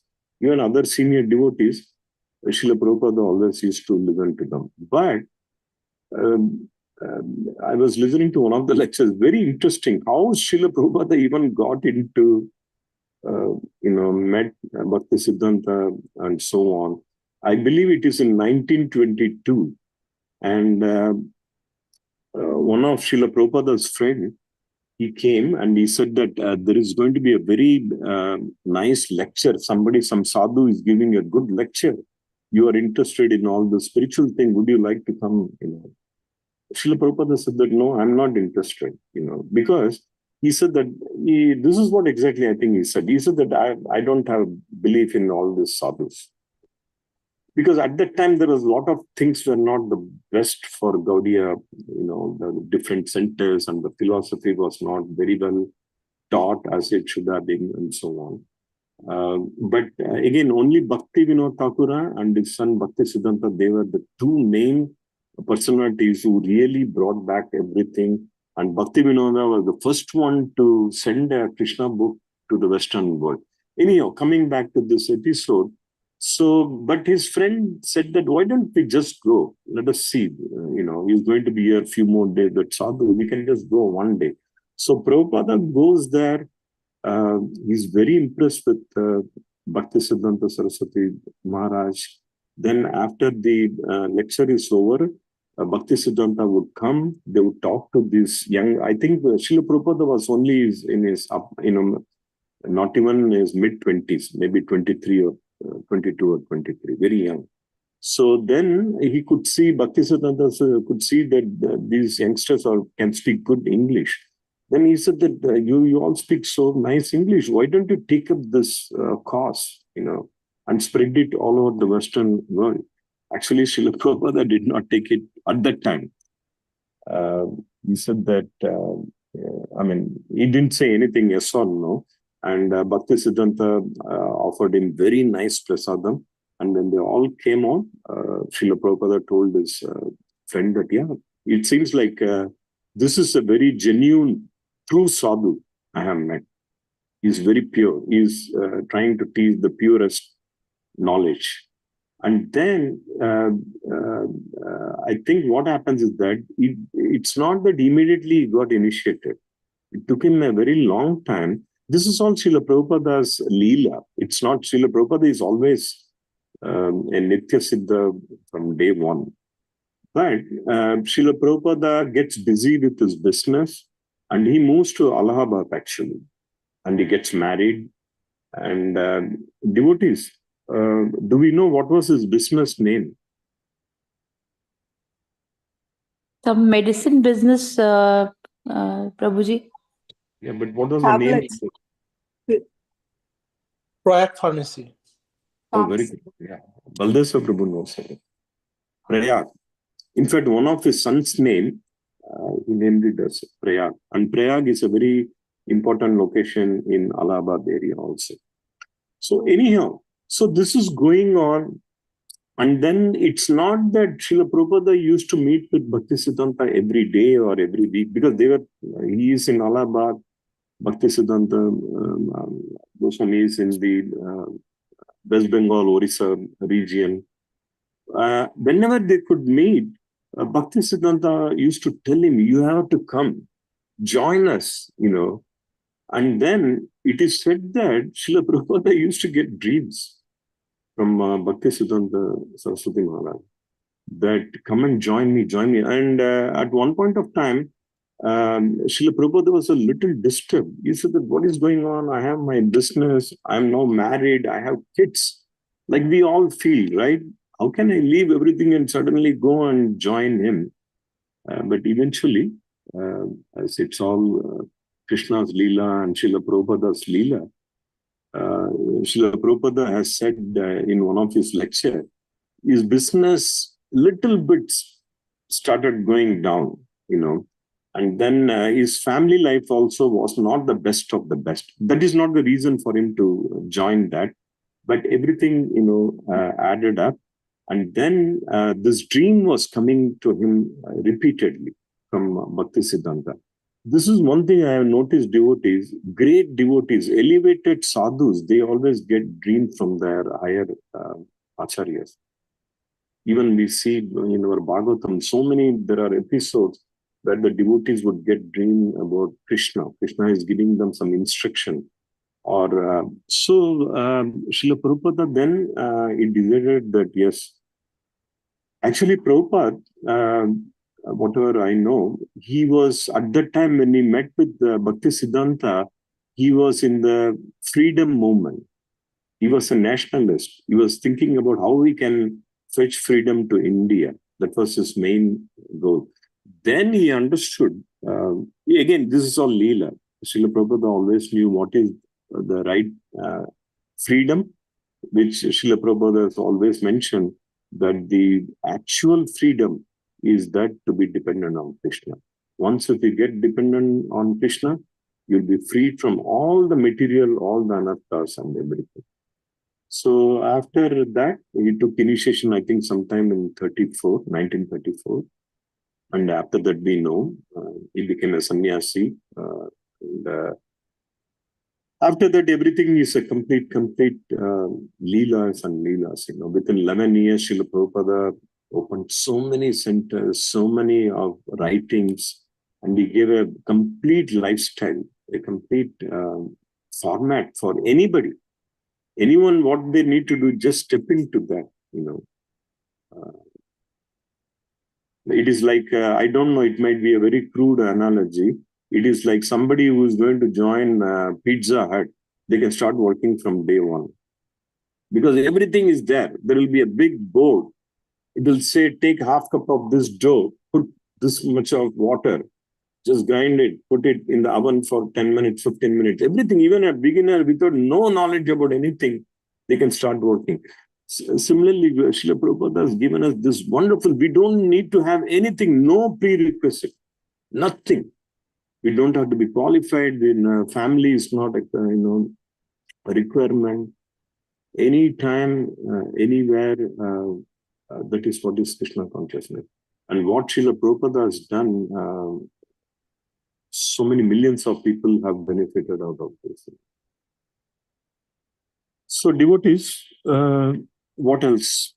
Speaker 2: even other senior devotees, Srila Prabhupada always used to listen to them. But I was listening to one of the lectures, very interesting, how Srila Prabhupada even got into, met Bhakti Siddhanta and so on. I believe it is in 1922. And one of Srila Prabhupada's friend, he came and he said that there is going to be a very nice lecture. Some sadhu is giving a good lecture. You are interested in all the spiritual thing. Would you like to come? Srila Prabhupada said that, no, I'm not interested, because he said that, this is what exactly I think he said. He said that I don't have belief in all these sadhus. Because at that time, there was a lot of things were not the best for Gaudiya, the different centers, and the philosophy was not very well taught as it should have been, and so on. But again, only Bhakti Vinod Thakura and his son Bhakti Siddhanta, they were the two main personalities who really brought back everything. And Bhakti Vinoda was the first one to send a Krishna book to the Western world. Anyhow, coming back to this episode, so, but his friend said that, why don't we just go? Let us see. He's going to be here a few more days. That sadhu, we can just go one day. So Prabhupada goes there. He's very impressed with Bhakti Siddhanta Saraswati Maharaj. Then after the lecture is over, Bhaktisiddhanta would come, they would talk to this young, I think Srila Prabhupada was only in his, not even his mid-20s, maybe 23 or 22 or 23, very young. So then he could see, Bhaktisiddhanta could see that these youngsters can speak good English. Then he said that you all speak so nice English. Why don't you take up this cause, and spread it all over the Western world? Actually, Srila Prabhupada did not take it at that time. He said that, he didn't say anything yes or no. And Bhaktisiddhanta offered him very nice prasadam. And when they all came on, Srila Prabhupada told his friend that, yeah, it seems like this is a very genuine, true sadhu I have met. He's very pure. He's trying to teach the purest knowledge. And then I think what happens is that it's not that immediately he got initiated. It took him a very long time. This is all Srila Prabhupada's Leela. It's not Srila Prabhupada is always a Nitya Siddha from day one. But Srila Prabhupada gets busy with his business and he moves to Allahabad actually. And he gets married. And devotees, do we know what was his business name?
Speaker 9: Some medicine business, Prabhuji.
Speaker 2: Yeah, but what was
Speaker 8: Tablets.
Speaker 2: the name?
Speaker 7: Prayag Pharmacy.
Speaker 2: Oh, very good. Yeah. Baldesva Prabhu knows it. Prayag. In fact, one of his sons' name, he named it as Prayag. And Prayag is a very important location in Allahabad area also. So anyhow, so this is going on. And then it's not that Srila Prabhupada used to meet with Bhaktisiddhanta every day or every week, because he is in Allahabad, Bhaktisiddhanta Goswami is in the West Bengal, Orissa region. Whenever they could meet, Bhaktisiddhanta used to tell him, you have to come, join us, And then it is said that Srila Prabhupada used to get dreams from Bhaktisiddhanta Saraswati Maharaj that come and join me. And at one point of time, Srila Prabhupada was a little disturbed. He said that, what is going on? I have my business. I'm now married. I have kids. Like we all feel, right? How can I leave everything and suddenly go and join him? But eventually, as it's all Krishna's Leela and Srila Prabhupada's Leela, Srila Prabhupada has said in one of his lectures, his business little bits started going down, and then his family life also was not the best of the best. That is not the reason for him to join that, but everything, added up. And then this dream was coming to him repeatedly from Bhaktisiddhanta. This is one thing I have noticed devotees, great devotees, elevated sadhus, they always get dreams from their higher acharyas. Even we see in our Bhagavatam, there are episodes where the devotees would get dream about Krishna. Krishna is giving them some instruction. Srila Prabhupada then he decided that yes, actually Prabhupada, whatever I know, he was at that time when he met with Bhaktisiddhanta, he was in the freedom movement. He was a nationalist. He was thinking about how we can fetch freedom to India. That was his main goal. Then he understood, again, this is all Leela. Srila Prabhupada always knew what is the right freedom, which Srila Prabhupada has always mentioned, that the actual freedom is that to be dependent on Krishna. Once if you get dependent on Krishna, you'll be freed from all the material, all the anarthas and everything. So after that, he took initiation, I think sometime in 1934. And after that, we know, he became a sannyasi. After that, everything is a complete leelas and leelas. Within 11 years, Srila Prabhupada opened so many centers, so many of writings, and he gave a complete lifestyle, a complete format for anybody. Anyone, what they need to do, just step into that, It is like, I don't know, it might be a very crude analogy. It is like somebody who is going to join Pizza Hut. They can start working from day one because everything is there. There will be a big board. It will say, take half cup of this dough, put this much of water, just grind it, put it in the oven for 10 minutes, 15 minutes. Everything, even a beginner without no knowledge about anything, they can start working. Similarly, Srila Prabhupada has given us this wonderful, we don't need to have anything, no prerequisite, nothing. We don't have to be qualified. In family is not a requirement. Anytime, anywhere, that is what is Krishna consciousness. And what Srila Prabhupada has done, so many millions of people have benefited out of this. So devotees, what else?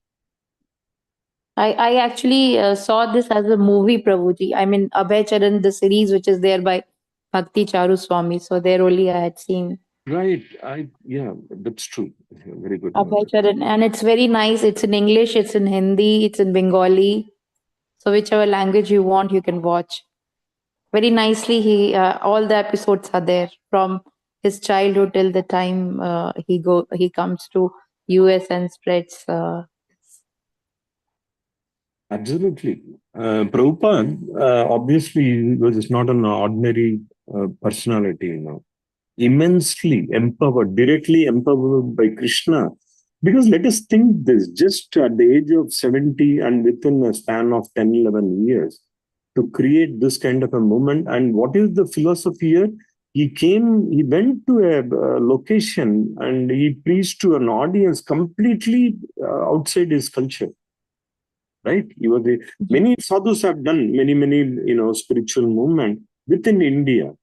Speaker 9: I actually saw this as a movie, Prabhuji. I mean, Abhay Charan, the series which is there by Bhakti Charu Swami. So there only I had seen
Speaker 2: Right. Yeah, that's true. Very good.
Speaker 9: Abhay Charan. And it's very nice. It's in English, it's in Hindi, it's in Bengali. So whichever language you want, you can watch. Very nicely, all the episodes are there from his childhood till the time he comes to US and spreads.
Speaker 2: Absolutely. Prabhupada, obviously, was not an ordinary personality, immensely empowered, directly empowered by Krishna. Because let us think this, just at the age of 70 and within a span of 10, 11 years, to create this kind of a movement. And what is the philosophy here? He went to a location and he preached to an audience completely outside his culture. Right? Many sadhus have done many, spiritual movement within India.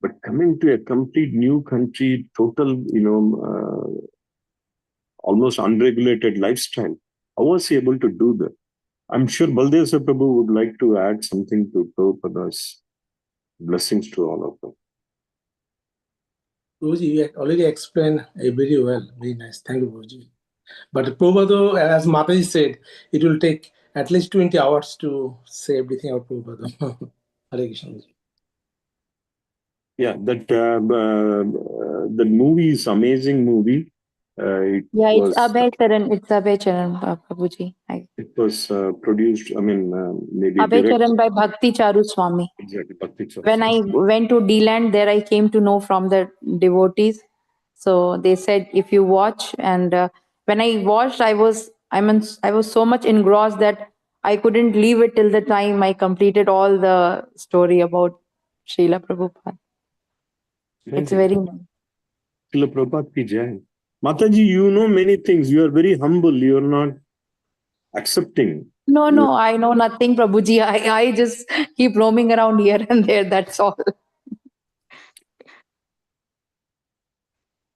Speaker 2: But coming to a complete new country, total, almost unregulated lifestyle, how was he able to do that? I'm sure Baldev Prabhu would like to add something to Prabhupada's blessings to all of them.
Speaker 7: Guruji, you already explained very well. Very nice. Thank you, Guruji. But Prabhupada, as Mataji said, it will take at least 20 hours to say everything about Prabhupada. Hare Krishna.
Speaker 2: Yeah, that movie is amazing movie.
Speaker 9: It's Abhay Charan. It's Abhay Charan, Prabhuji.
Speaker 2: It was produced, maybe
Speaker 9: Abhay Charan by Bhakti Charu Swami.
Speaker 2: Exactly, Bhakti Charu.
Speaker 9: When I went to D-Land, there I came to know from the devotees. So they said, if you watch, and when I watched, I was so much engrossed that I couldn't leave it till the time I completed all the story about Srila Prabhupada. It's very nice.
Speaker 2: Srila Prabhupada ki jai. Mataji, you know many things. You are very humble. You are not accepting.
Speaker 9: No, I know nothing, Prabhuji. I just keep roaming around here and there. That's all.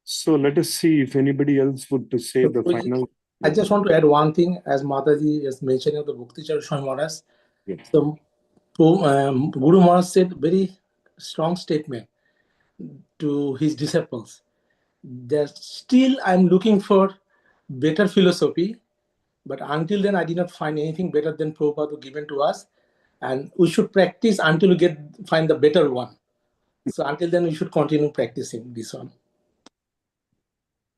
Speaker 2: So let us see if anybody else would to say the final.
Speaker 7: I just want to add one thing, as Mataji is mentioning of the Bhakti Charu Swami Maharaj.
Speaker 2: Yes.
Speaker 7: So Guru Maharaj said very strong statement to his disciples that still I'm looking for better philosophy, but until then I did not find anything better than Prabhupada given to us, and we should practice until we find the better one. So until then we should continue practicing this one.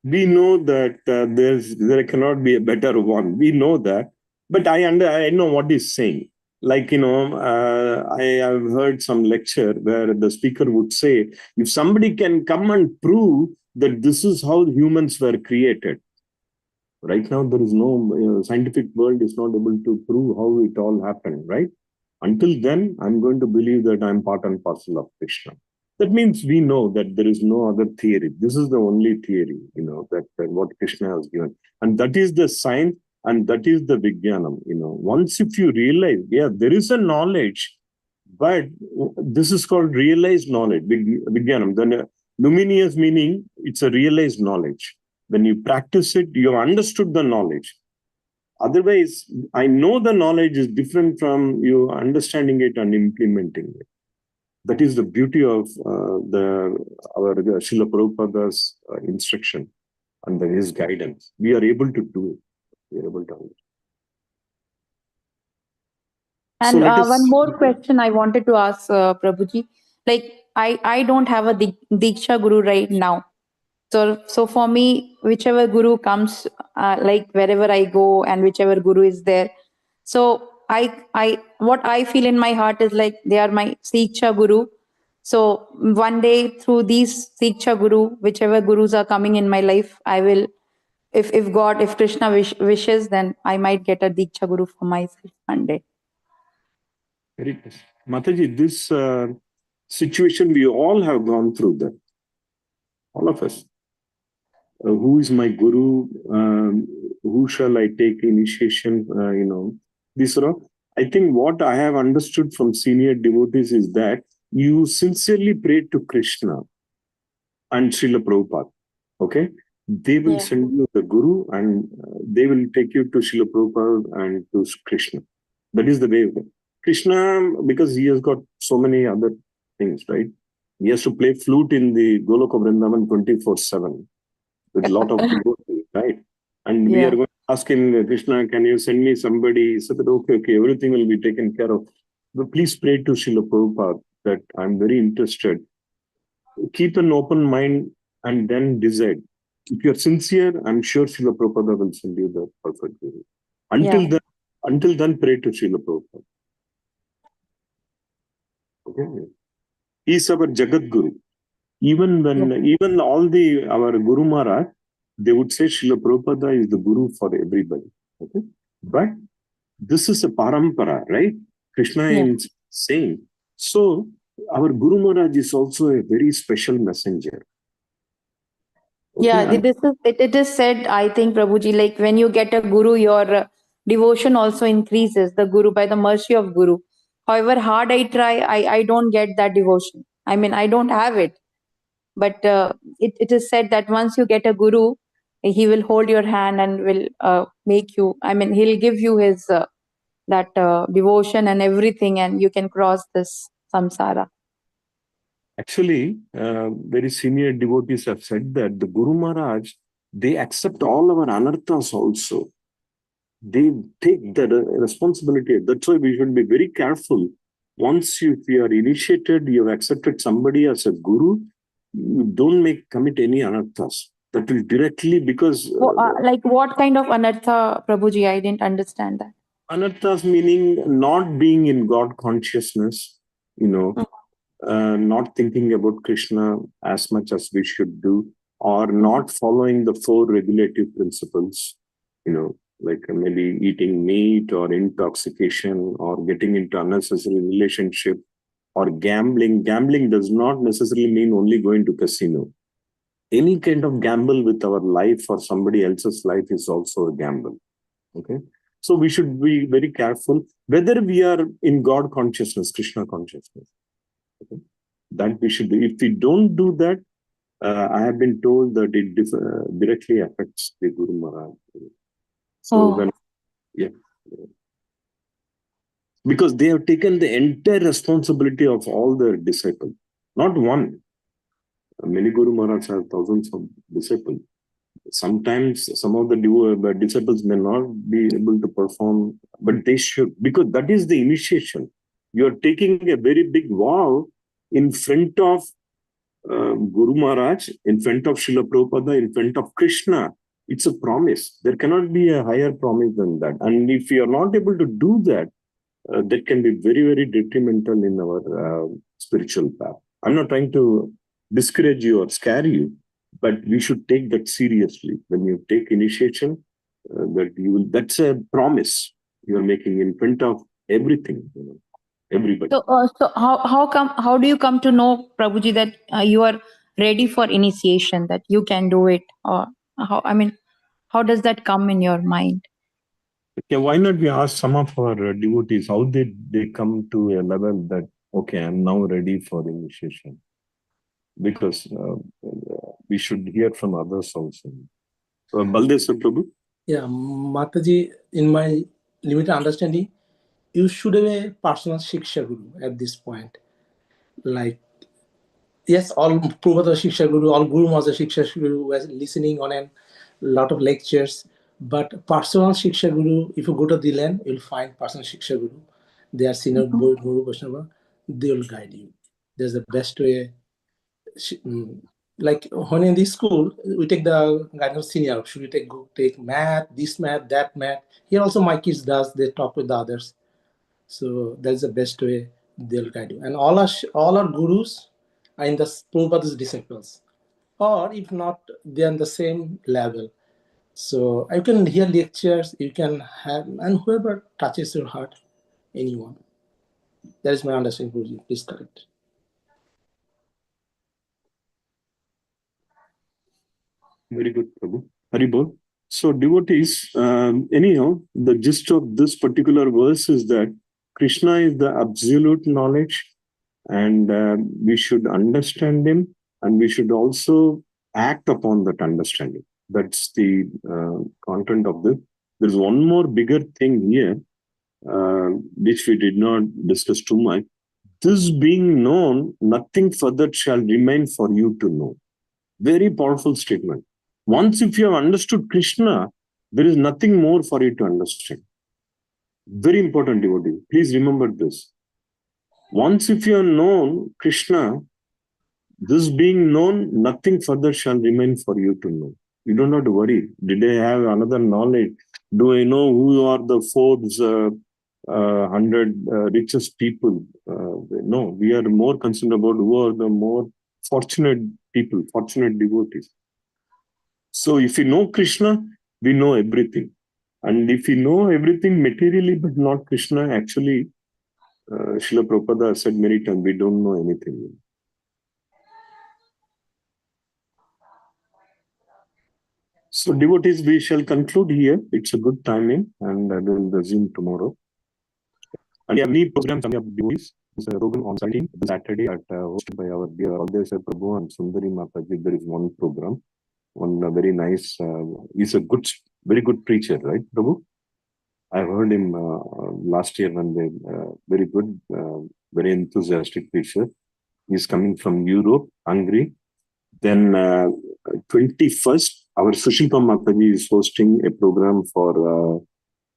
Speaker 2: We know that there cannot be a better one. We know that, but I know what he's saying. Like, I have heard some lecture where the speaker would say, if somebody can come and prove that this is how humans were created. Right now, there is no scientific world is not able to prove how it all happened, right? Until then, I'm going to believe that I'm part and parcel of Krishna. That means we know that there is no other theory. This is the only theory, that what Krishna has given. And that is the science and that is the Vijnanam. Once if you realize, there is a knowledge, but this is called realized knowledge, Vijnanam. Then luminous meaning, it's a realized knowledge. When you practice it, you have understood the knowledge. Otherwise, I know the knowledge is different from you understanding it and implementing it. That is the beauty of our Srila Prabhupada's instruction and his guidance. We are able to do it. We are able to understand. So
Speaker 9: And
Speaker 2: let us.
Speaker 9: one more question I wanted to ask Prabhuji. Like, I don't have a Diksha Guru right now. So for me, whichever Guru comes, like wherever I go and whichever Guru is there. So what I feel in my heart is like they are my Siksha Guru. So one day through these Siksha Guru, whichever Gurus are coming in my life, I will, if God, if Krishna wishes, then I might get a Diksha Guru for myself one day.
Speaker 2: Very good. Mataji, this situation, we all have gone through that. All of us. Who is my guru? Who shall I take initiation? These are all. I think what I have understood from senior devotees is that you sincerely pray to Krishna and Srila Prabhupada. Okay? They will send you the guru and they will take you to Srila Prabhupada and to Krishna. That is the way of it. Krishna, because he has got so many other things, right? He has to play flute in the Goloka Vrindavan 24/7 with a lot of devotees, right? And we are going to ask him, Krishna, can you send me somebody? He said, okay, everything will be taken care of. But please pray to Srila Prabhupada that I'm very interested. Keep an open mind and then decide. If you're sincere, I'm sure Srila Prabhupada will send you the perfect guru. Until then, pray to Srila Prabhupada. Okay. He's our Jagat Guru. Even all our Guru Maharaj, they would say Srila Prabhupada is the Guru for everybody. Okay? But this is a parampara, right? Krishna is saying. So our Guru Maharaj is also a very special messenger. Okay?
Speaker 9: Yeah, it is said, I think, Prabhuji, like when you get a guru, your devotion also increases, the guru, by the mercy of guru. However hard I try, I don't get that devotion. I mean, I don't have it. But it is said that once you get a guru, he will hold your hand and will make you, I mean, he'll give you his that devotion and everything, and you can cross this samsara.
Speaker 2: Actually, very senior devotees have said that the Guru Maharaj, they accept all our anarthas also. They take the responsibility. That's why we should be very careful. Once if you are initiated, you have accepted somebody as a guru, you don't commit any anarthas. That will directly, because...
Speaker 9: like what kind of anartha, Prabhuji? I didn't understand that.
Speaker 2: Anarthas meaning not being in God consciousness, not thinking about Krishna as much as we should do, or not following the 4 regulative principles, like maybe eating meat or intoxication or getting into unnecessary relationship or gambling. Gambling does not necessarily mean only going to casino. Any kind of gamble with our life or somebody else's life is also a gamble. Okay. So we should be very careful whether we are in God consciousness, Krishna consciousness. Okay? That we should do. If we don't do that, I have been told that it directly affects the Guru Maharaj. So because they have taken the entire responsibility of all their disciples, not one. Many Guru Maharaj have thousands of disciples. Sometimes some of the disciples may not be able to perform, but they should, because that is the initiation. You are taking a very big vow in front of Guru Maharaj, in front of Srila Prabhupada, in front of Krishna. It's a promise. There cannot be a higher promise than that. And if you are not able to do that, that can be very, very detrimental in our spiritual path. I'm not trying to discourage you or scare you, but we should take that seriously. When you take initiation, that's a promise you're making in front of everything, everybody.
Speaker 9: So how do you come to know, Prabhuji, that you are ready for initiation, that you can do it? Or how does that come in your mind?
Speaker 2: Okay, why not we ask some of our devotees, how did they come to a level that, okay, I'm now ready for initiation? Because we should hear from others also. So, Baldev Prabhu?
Speaker 10: Yeah, Mataji, in my limited understanding, you should have a personal Shiksha Guru at this point. Like, yes, all Prabhupada Shiksha Guru, all Guru Maharaj Shiksha Guru was listening on a lot of lectures, but personal Shiksha Guru, if you go to the land, you'll find personal Shiksha Guru. they are senior Guru Vaishnava, they will guide you. That's the best way. Like when in this school, we take the guidance senior. Should we take math, this math, that math? Here also my kids does. They talk with the others. So that's the best way they'll guide you. And all our gurus are in the Prabhupada's disciples, or if not, they're on the same level. So you can hear lectures, you can have, and whoever touches your heart, anyone. That is my understanding, Guruji. Please correct.
Speaker 2: Very good, Prabhu. Haribol. So, devotees, anyhow, the gist of this particular verse is that Krishna is the absolute knowledge, and we should understand him, and we should also act upon that understanding. That's the content of this. There's one more bigger thing here, which we did not discuss too much. This being known, nothing further shall remain for you to know. Very powerful statement. Once if you have understood Krishna, there is nothing more for you to understand. Very important, devotee. Please remember this. Once if you have known Krishna, this being known, nothing further shall remain for you to know. You don't have to worry. Did I have another knowledge? Do I know who are the Forbes 100 richest people? No, we are more concerned about who are the more fortunate people, fortunate devotees. So if you know Krishna, we know everything. And if you know everything materially but not Krishna, actually, Srila Prabhupada said many times, we don't know anything. So devotees, we shall conclude here. It's a good timing, and I will resume tomorrow. And we have many programs coming up, devotees. There's a program on Saturday hosted by our dear Aldesha Prabhu and Sundari Mataji. There is one program. One very nice, he's a good, very good preacher, right, Prabhu? I heard him last year when they, very good, very enthusiastic preacher. He's coming from Europe, Hungary. Then 21st, our Sushilpa Mataji is hosting a program for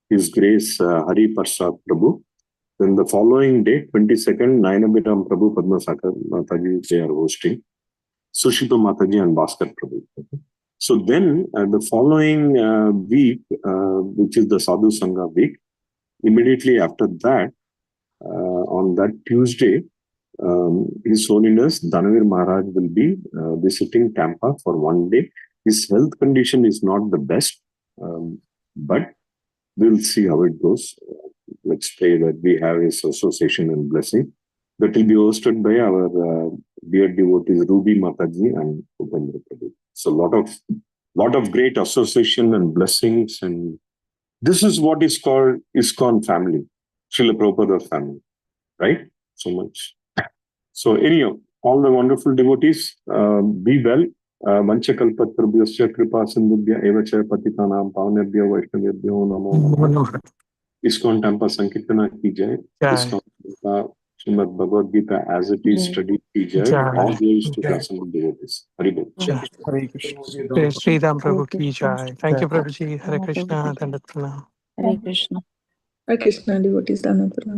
Speaker 2: His Grace Hari Prasad Prabhu. Then the following day, 22nd, Nayanabhiram Prabhu Padma Sakar Mataji, they are hosting. Sushilpa Mataji and Bhaskar Prabhu. So then the following week, which is the Sadhu Sangha week, immediately after that, on that Tuesday, His Holiness Dhanavir Maharaj will be visiting Tampa for one day. His health condition is not the best, but we'll see how it goes. Let's pray that we have his association and blessing. That will be hosted by our dear devotees Ruby Mataji and Upendra Prabhu. So lot of great association and blessings, and this is what is called ISKCON family, Srila Prabhupada family, right? So much. So anyhow, all the wonderful devotees, be well. Manchakalpat Prabhyasya Kripa Sindhubhya Evacha Patitanam Pavanebhya Vaishnavebhyo Namo. ISKCON Tampa Sankirtana ki jai. ISKCON Tampa Srimad Bhagavad Gita as it is studied ki jai. All those to assembled devotees. Haribol.
Speaker 7: Hare Krishna. Sri Ram Prabhu ki jai. Thank you, Prabhuji. Hare Krishna. Dandat Pranam.
Speaker 9: Hare Krishna.
Speaker 8: Hare Krishna, devotees. Dhanapranam.